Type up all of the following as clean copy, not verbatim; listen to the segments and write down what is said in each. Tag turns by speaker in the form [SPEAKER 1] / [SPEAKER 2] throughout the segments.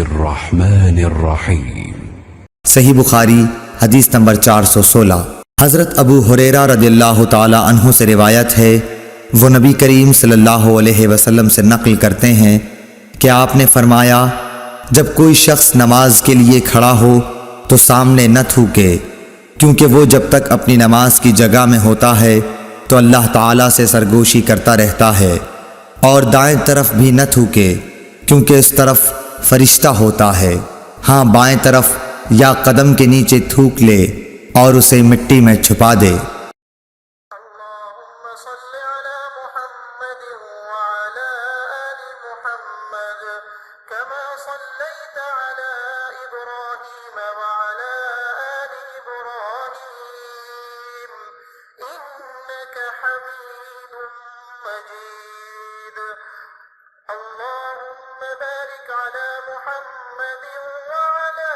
[SPEAKER 1] الرحمن الرحیم۔
[SPEAKER 2] صحیح بخاری حدیث نمبر 416۔ حضرت ابو ہریرہ رضی اللہ تعالی عنہ سے روایت ہے، وہ نبی کریم صلی اللہ علیہ وسلم سے نقل کرتے ہیں کہ آپ نے فرمایا، جب کوئی شخص نماز کے لیے کھڑا ہو تو سامنے نہ تھوکے، کیونکہ وہ جب تک اپنی نماز کی جگہ میں ہوتا ہے تو اللہ تعالیٰ سے سرگوشی کرتا رہتا ہے، اور دائیں طرف بھی نہ تھوکے، کیونکہ اس طرف فرشتہ ہوتا ہے۔ ہاں، بائیں طرف یا قدم کے نیچے تھوک لے اور اسے مٹی میں چھپا دے۔
[SPEAKER 3] اللهم صل على محمد وعلى آل محمد كما صليت على إبراهيم وعلى آل إبراهيم إنك حميد مجيد اللهم بارك على محمد وعلى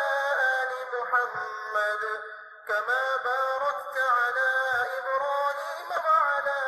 [SPEAKER 3] آل محمد كما باركت على إبراهيم وعلى